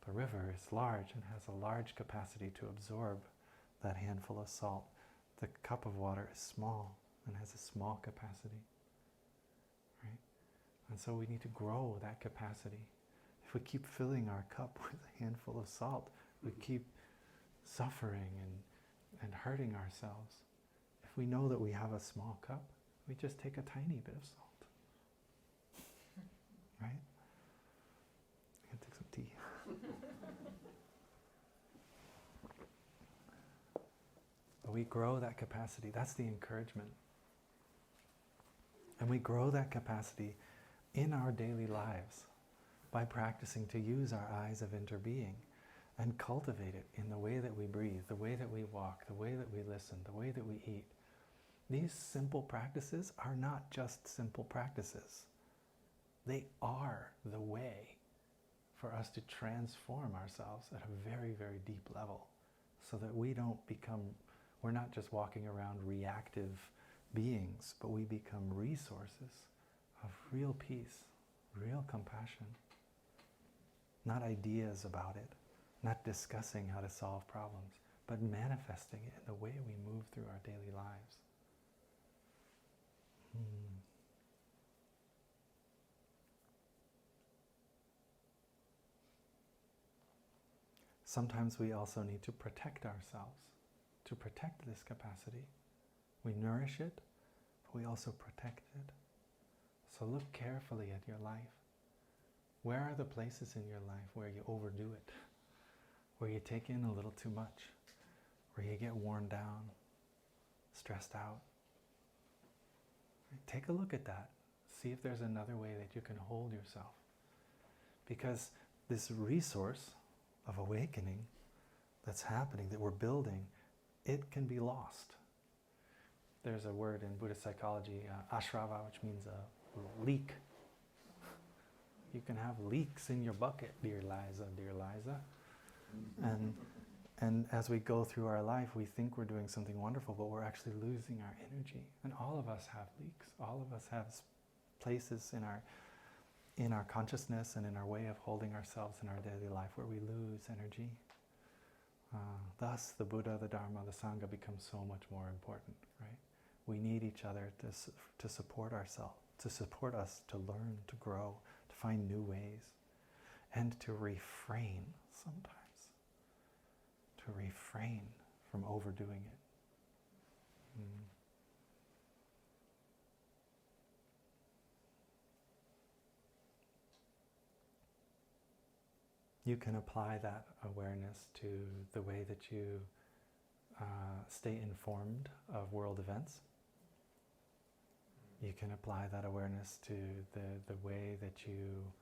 The river is large and has a large capacity to absorb that handful of salt. The cup of water is small and has a small capacity. Right? And so we need to grow that capacity. If we keep filling our cup with a handful of salt, we keep suffering and hurting ourselves. If we know that we have a small cup, we just take a tiny bit of salt. Right? I can take some tea. But we grow that capacity. That's the encouragement. And we grow that capacity in our daily lives by practicing to use our eyes of interbeing and cultivate it in the way that we breathe, the way that we walk, the way that we listen, the way that we eat. These simple practices are not just simple practices. They are the way for us to transform ourselves at a very, very deep level so that we're not just walking around reactive beings, but we become resources of real peace, real compassion. Not ideas about it, not discussing how to solve problems, but manifesting it in the way we move through our daily lives. Sometimes we also need to protect ourselves, to protect this capacity. We nourish it, but we also protect it. So look carefully at your life. Where are the places in your life where you overdo it? Where you take in a little too much? Where you get worn down, stressed out? Take a look at that. See if there's another way that you can hold yourself. Because this resource of awakening that's happening, that we're building, it can be lost. There's a word in Buddhist psychology, ashrava, which means a leak. You can have leaks in your bucket, dear Liza. And as we go through our life, we think we're doing something wonderful, but we're actually losing our energy. And all of us have leaks. All of us have places in our consciousness and in our way of holding ourselves in our daily life where we lose energy. Thus, the Buddha, the Dharma, the Sangha become so much more important, right? We need each other to support ourselves, to support us, to learn, to grow, to find new ways, and to refrain sometimes. To refrain from overdoing it. You can apply that awareness to the way that you stay informed of world events. You can apply that awareness to the way that you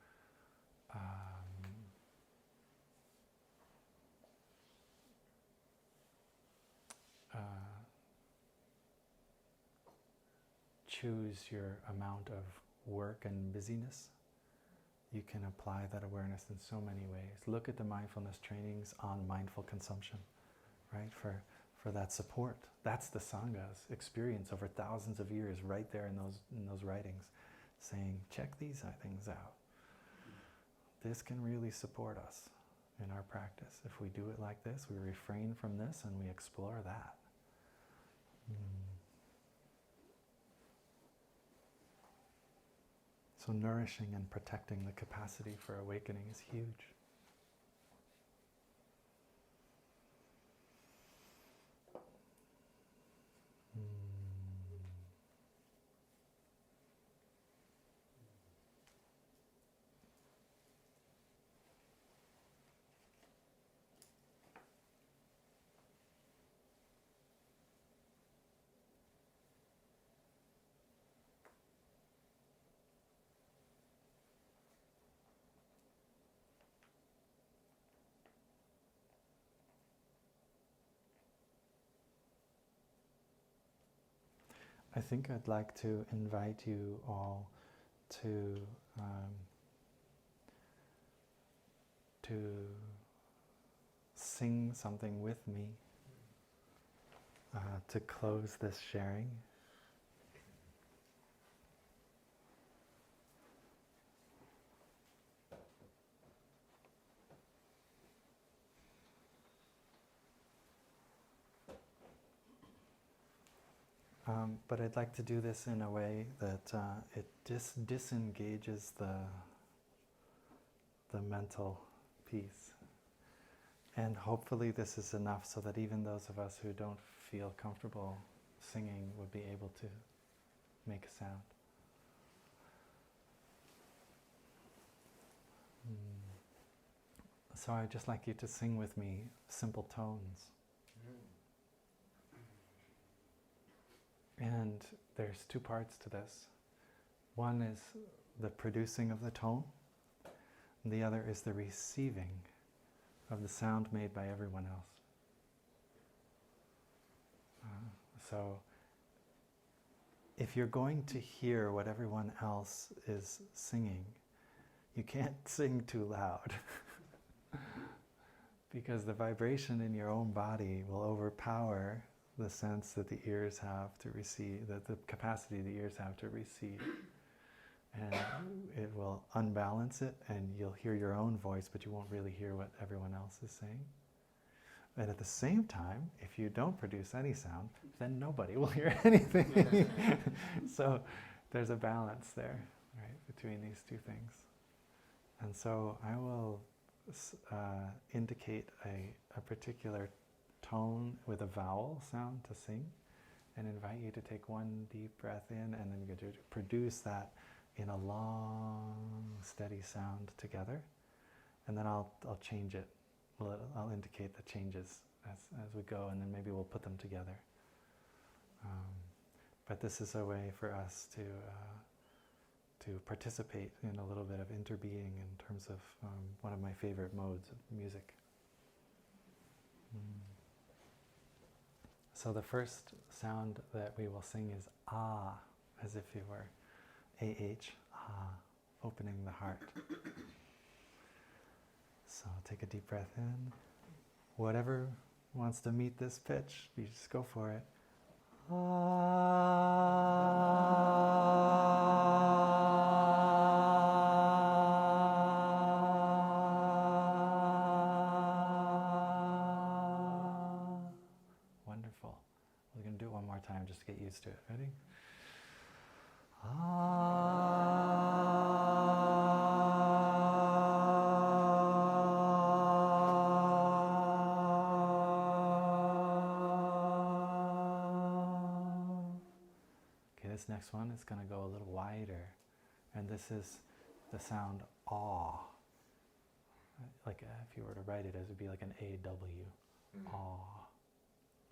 choose your amount of work and busyness. You can apply that awareness in so many ways. Look at the mindfulness trainings on mindful consumption, right? For that support. That's the Sangha's experience over thousands of years, right there in those writings, saying, check these things out. This can really support us in our practice. If we do it like this, we refrain from this and we explore that. So nourishing and protecting the capacity for awakening is huge. I think I'd like to invite you all to sing something with me to close this sharing. But I'd like to do this in a way that it disengages the mental piece. And hopefully this is enough so that even those of us who don't feel comfortable singing would be able to make a sound. So I'd just like you to sing with me simple tones. And there's two parts to this. One is the producing of the tone, and the other is the receiving of the sound made by everyone else. So if you're going to hear what everyone else is singing, you can't sing too loud because the vibration in your own body will overpower the sense that the ears have to receive, that the capacity the ears have to receive. And it will unbalance it, and you'll hear your own voice, but you won't really hear what everyone else is saying. And at the same time, if you don't produce any sound, then nobody will hear anything. So there's a balance there, right, between these two things. And so I will indicate a particular tone with a vowel sound to sing, and invite you to take one deep breath in, and then you're going to produce that in a long, steady sound together. And then I'll change it. I'll indicate the changes as we go, and then maybe we'll put them together. But this is a way for us to participate in a little bit of interbeing in terms of one of my favorite modes of music. So the first sound that we will sing is ah, as if you were A-H, ah, opening the heart. So take a deep breath in. Whatever wants to meet this pitch, you just go for it. Wonderful. We're going to do it one more time just to get used to it. Ready? Okay, this next one is going to go a little wider, and this is the sound aw. Like if you were to write it, it would be like an A-W, aw.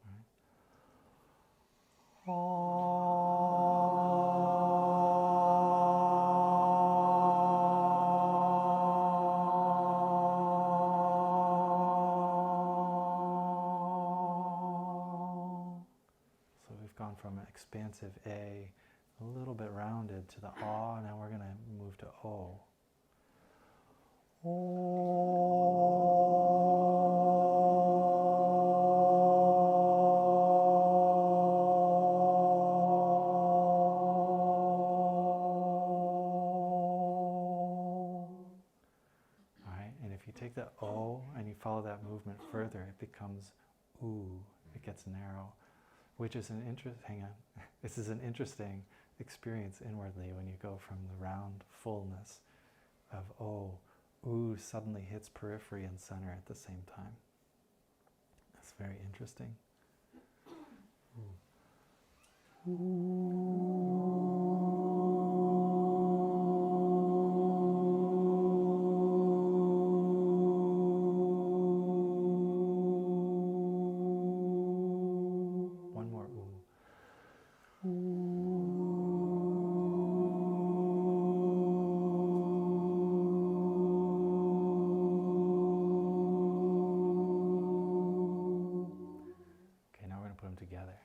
Right? So we've gone from an expansive A, a little bit rounded, to the aw. Now we're going to move to O. Take the O and you follow that movement further, it becomes oo. It gets narrow, which is this is an interesting experience inwardly when you go from the round fullness of O. Oo suddenly hits periphery and center at the same time. That's very interesting. Together.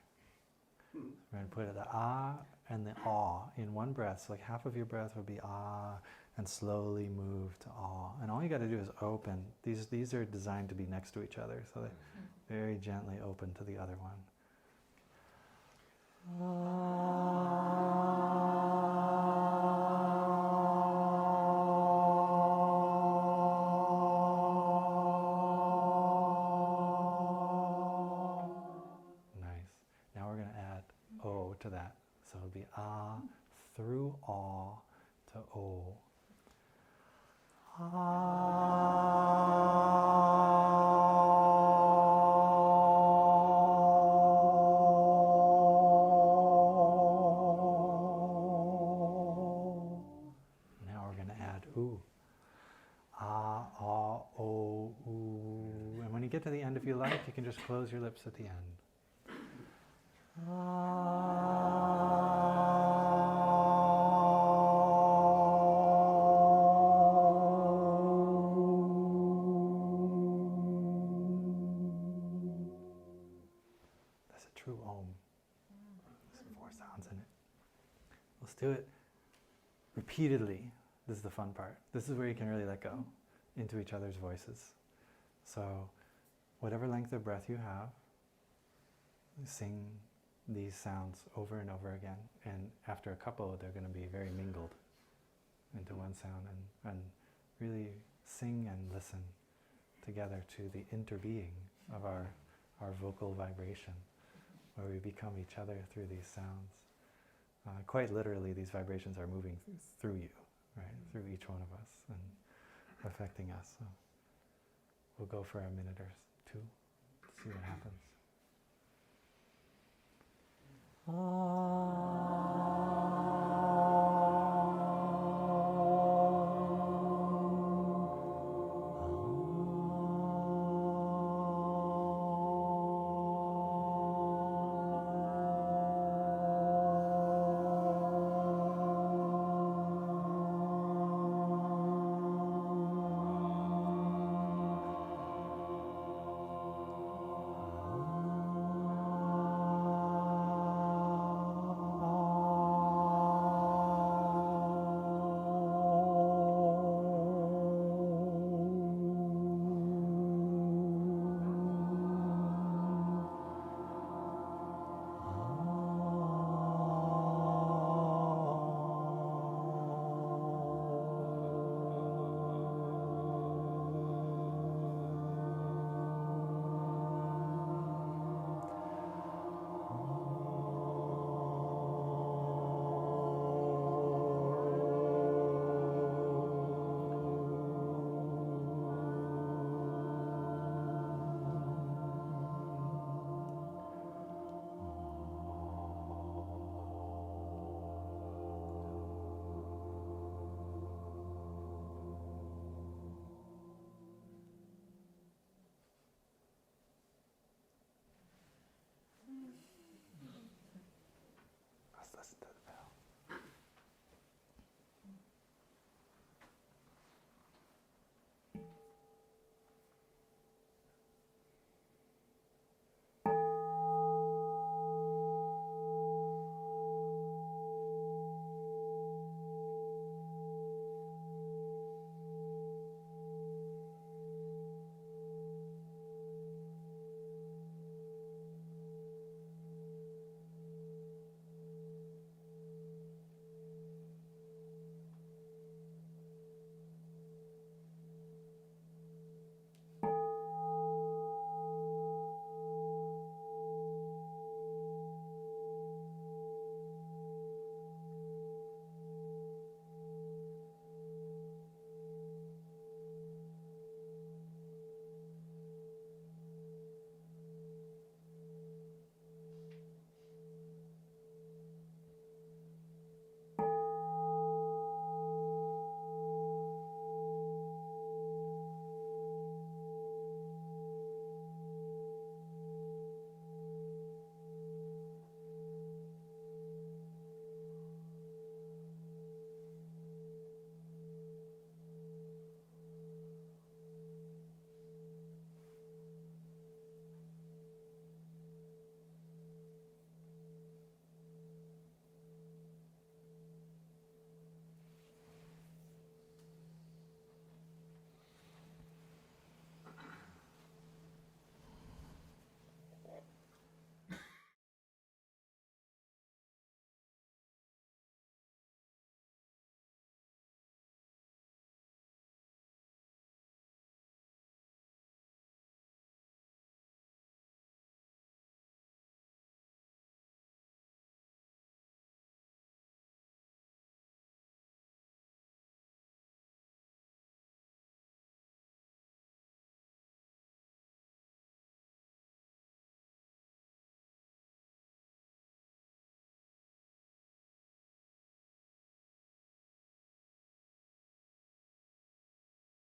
We're going to put the ah and the ah in one breath. So like half of your breath would be ah, and slowly move to ah. And all you got to do is open. These are designed to be next to each other, so they very gently open to the other one. Nice. Now we're going to add O to that. So it'll be ah through ah to O. Now we're going to add oo. Ah, ah, o, oo. And when you get to the end, if you like, you can just close your lips at the end. That's a true Om. There's 4 sounds in it. Let's do it repeatedly. This is the fun part. This is where you can really let go into each other's voices. So, whatever length of breath you have, sing these sounds over and over again. And after a couple, they're going to be very mingled into one sound. And really sing and listen together to the interbeing of our vocal vibration, where we become each other through these sounds. Quite literally, these vibrations are moving through you, right? Through each one of us and affecting us. So we'll go for a minute or 2 to see what happens.